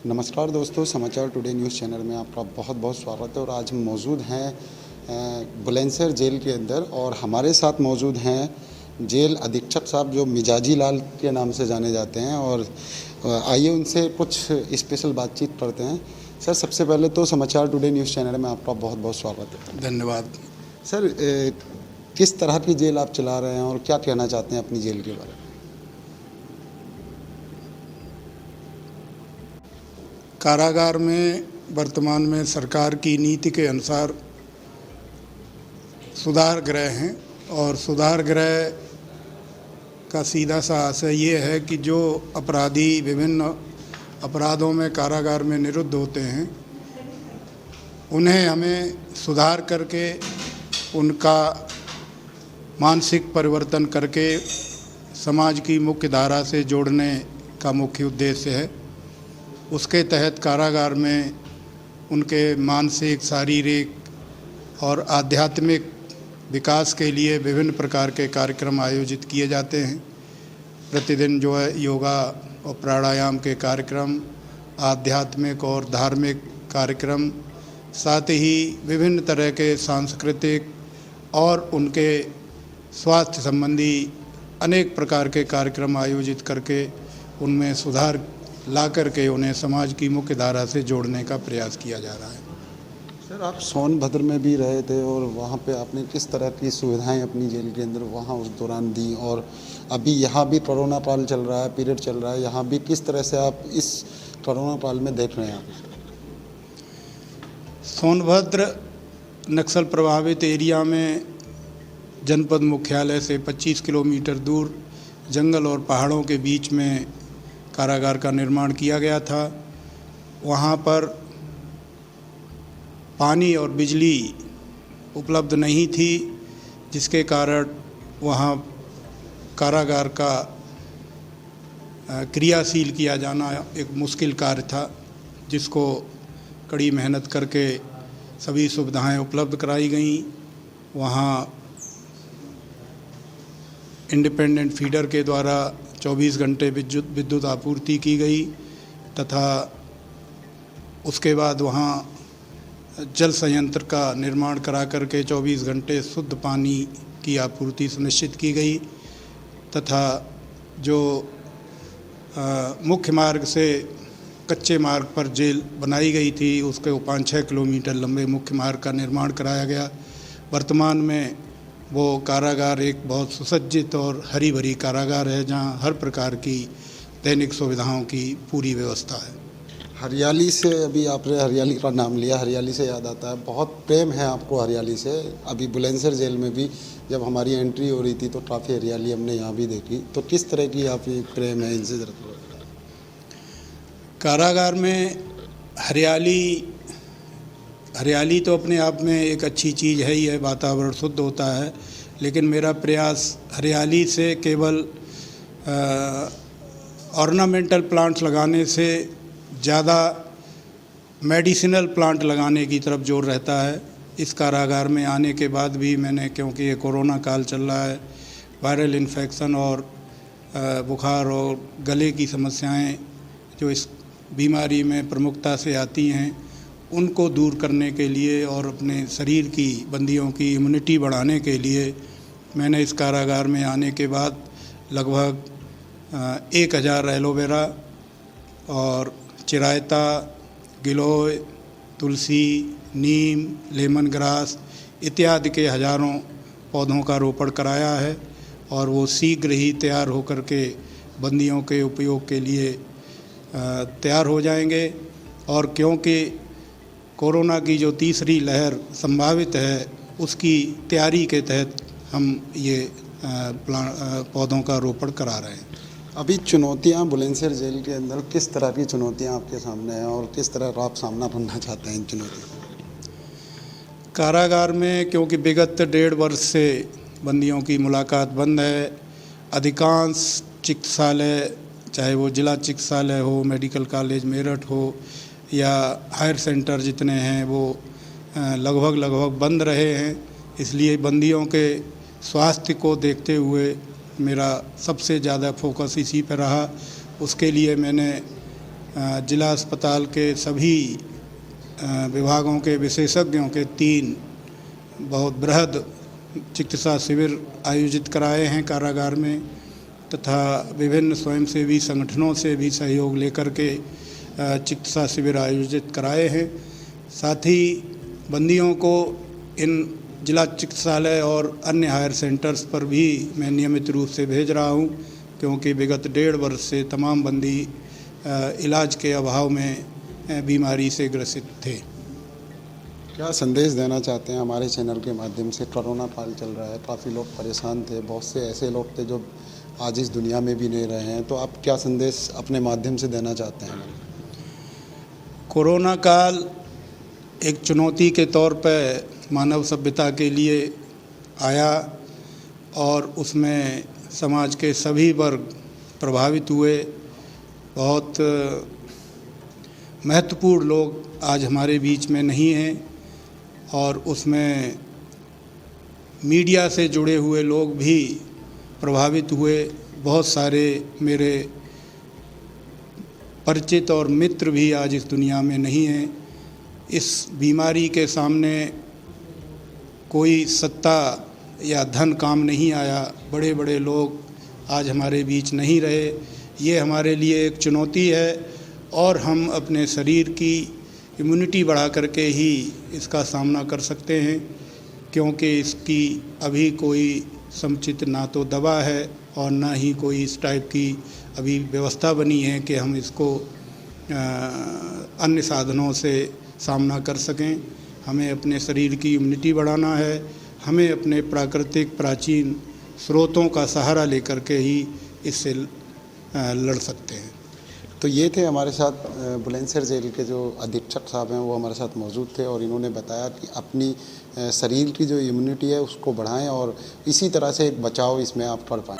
नमस्कार दोस्तों, समाचार टुडे न्यूज़ चैनल में आपका बहुत बहुत स्वागत है। और आज हम मौजूद हैं बुलंदशहर जेल के अंदर और हमारे साथ मौजूद हैं जेल अधीक्षक साहब जो मिजाजी लाल के नाम से जाने जाते हैं। और आइए उनसे कुछ स्पेशल बातचीत करते हैं। सर, सबसे पहले तो समाचार टुडे न्यूज़ चैनल में आपका बहुत बहुत स्वागत है। धन्यवाद। सर, किस तरह की जेल आप चला रहे हैं और क्या कहना चाहते हैं अपनी जेल के बारे में? कारागार में वर्तमान में सरकार की नीति के अनुसार सुधार गृह हैं और सुधार गृह का सीधा सा आशय ये है कि जो अपराधी विभिन्न अपराधों में कारागार में निरुद्ध होते हैं उन्हें हमें सुधार करके उनका मानसिक परिवर्तन करके समाज की मुख्य धारा से जोड़ने का मुख्य उद्देश्य है। उसके तहत कारागार में उनके मानसिक, शारीरिक और आध्यात्मिक विकास के लिए विभिन्न प्रकार के कार्यक्रम आयोजित किए जाते हैं। प्रतिदिन जो है योगा और प्राणायाम के कार्यक्रम, आध्यात्मिक और धार्मिक कार्यक्रम, साथ ही विभिन्न तरह के सांस्कृतिक और उनके स्वास्थ्य संबंधी अनेक प्रकार के कार्यक्रम आयोजित करके उनमें सुधार ला करके उन्हें समाज की मुख्य धारा से जोड़ने का प्रयास किया जा रहा है। सर, आप सोनभद्र में भी रहे थे और वहाँ पे आपने किस तरह की सुविधाएं अपनी जेल के अंदर वहाँ उस दौरान दी, और अभी यहाँ भी कोरोना काल चल रहा है, पीरियड चल रहा है, यहाँ भी किस तरह से आप इस कोरोना काल में देख रहे हैं? सोनभद्र नक्सल प्रभावित एरिया में जनपद मुख्यालय से 25 किलोमीटर दूर जंगल और पहाड़ों के बीच में कारागार का निर्माण किया गया था। वहाँ पर पानी और बिजली उपलब्ध नहीं थी, जिसके कारण वहाँ कारागार का क्रियाशील किया जाना एक मुश्किल कार्य था, जिसको कड़ी मेहनत करके सभी सुविधाएं उपलब्ध कराई गईं। वहाँ इंडिपेंडेंट फीडर के द्वारा 24 घंटे विद्युत आपूर्ति की गई तथा उसके बाद वहाँ जल संयंत्र का निर्माण करा करके 24 घंटे शुद्ध पानी की आपूर्ति सुनिश्चित की गई तथा जो मुख्य मार्ग से कच्चे मार्ग पर जेल बनाई गई थी उसके 5-6 किलोमीटर लंबे मुख्य मार्ग का निर्माण कराया गया। वर्तमान में वो कारागार एक बहुत सुसज्जित और हरी भरी कारागार है, जहाँ हर प्रकार की दैनिक सुविधाओं की पूरी व्यवस्था है। हरियाली से, अभी आपने हरियाली का नाम लिया, हरियाली से याद आता है, बहुत प्रेम है आपको हरियाली से। अभी बुलंदशहर जेल में भी जब हमारी एंट्री हो रही थी तो काफ़ी हरियाली हमने यहाँ भी देखी, तो किस तरह की आप ये प्रेम है इनसे ज़रा? कारागार में हरियाली तो अपने आप में एक अच्छी चीज़ है ही है, वातावरण शुद्ध होता है, लेकिन मेरा प्रयास हरियाली से केवल ऑर्नामेंटल प्लांट्स लगाने से ज़्यादा मेडिसिनल प्लांट लगाने की तरफ जोर रहता है। इस कारागार में आने के बाद भी मैंने, क्योंकि ये कोरोना काल चल रहा है, वायरल इन्फेक्शन और बुखार और गले की समस्याएं जो इस बीमारी में प्रमुखता से आती हैं उनको दूर करने के लिए और अपने शरीर की बंदियों की इम्यूनिटी बढ़ाने के लिए मैंने इस कारागार में आने के बाद लगभग 1000 एलोवेरा और चिरायता, गिलोय, तुलसी, नीम, लेमन ग्रास इत्यादि के हज़ारों पौधों का रोपण कराया है और वो शीघ्र ही तैयार होकर के बंदियों के उपयोग के लिए तैयार हो जाएंगे। और क्योंकि कोरोना की जो तीसरी लहर संभावित है उसकी तैयारी के तहत हम ये पौधों का रोपण करा रहे हैं। अभी चुनौतियाँ बुलंदशहर जेल के अंदर किस तरह की चुनौतियाँ आपके सामने हैं और किस तरह आप सामना करना चाहते हैं इन चुनौतियों? कारागार में क्योंकि विगत 1.5 वर्ष से बंदियों की मुलाकात बंद है, अधिकांश चिकित्सालय, चाहे वो जिला चिकित्सालय हो, मेडिकल कॉलेज मेरठ हो या हायर सेंटर जितने हैं वो लगभग बंद रहे हैं। इसलिए बंदियों के स्वास्थ्य को देखते हुए मेरा सबसे ज़्यादा फोकस इसी पर रहा। उसके लिए मैंने जिला अस्पताल के सभी विभागों के विशेषज्ञों के 3 बहुत बृहद चिकित्सा शिविर आयोजित कराए हैं कारागार में, तथा विभिन्न स्वयंसेवी संगठनों से भी सहयोग लेकर के चिकित्सा शिविर आयोजित कराए हैं। साथ ही बंदियों को इन जिला चिकित्सालय और अन्य हायर सेंटर्स पर भी मैं नियमित रूप से भेज रहा हूं, क्योंकि विगत 1.5 वर्ष से तमाम बंदी इलाज के अभाव में बीमारी से ग्रसित थे। क्या संदेश देना चाहते हैं हमारे चैनल के माध्यम से? कोरोना काल चल रहा है, काफ़ी लोग परेशान थे, बहुत से ऐसे लोग थे जो आज इस दुनिया में भी नहीं रहे हैं, तो आप क्या संदेश अपने माध्यम से देना चाहते हैं? कोरोना काल एक चुनौती के तौर पर मानव सभ्यता के लिए आया और उसमें समाज के सभी वर्ग प्रभावित हुए। बहुत महत्वपूर्ण लोग आज हमारे बीच में नहीं हैं और उसमें मीडिया से जुड़े हुए लोग भी प्रभावित हुए। बहुत सारे मेरे परिचित और मित्र भी आज इस दुनिया में नहीं हैं। इस बीमारी के सामने कोई सत्ता या धन काम नहीं आया। बड़े बड़े लोग आज हमारे बीच नहीं रहे। ये हमारे लिए एक चुनौती है और हम अपने शरीर की इम्यूनिटी बढ़ा करके ही इसका सामना कर सकते हैं, क्योंकि इसकी अभी कोई समुचित ना तो दवा है और ना ही कोई इस टाइप की अभी व्यवस्था बनी है कि हम इसको अन्य साधनों से सामना कर सकें। हमें अपने शरीर की इम्यूनिटी बढ़ाना है। हमें अपने प्राकृतिक प्राचीन स्रोतों का सहारा लेकर के ही इससे लड़ सकते हैं। तो ये थे हमारे साथ बुलंदशहर जेल के जो अधीक्षक साहब हैं, वो हमारे साथ मौजूद थे और इन्होंने बताया कि अपनी शरीर की जो इम्यूनिटी है उसको बढ़ाएं और इसी तरह से एक बचाव इसमें आप कर पाएँ।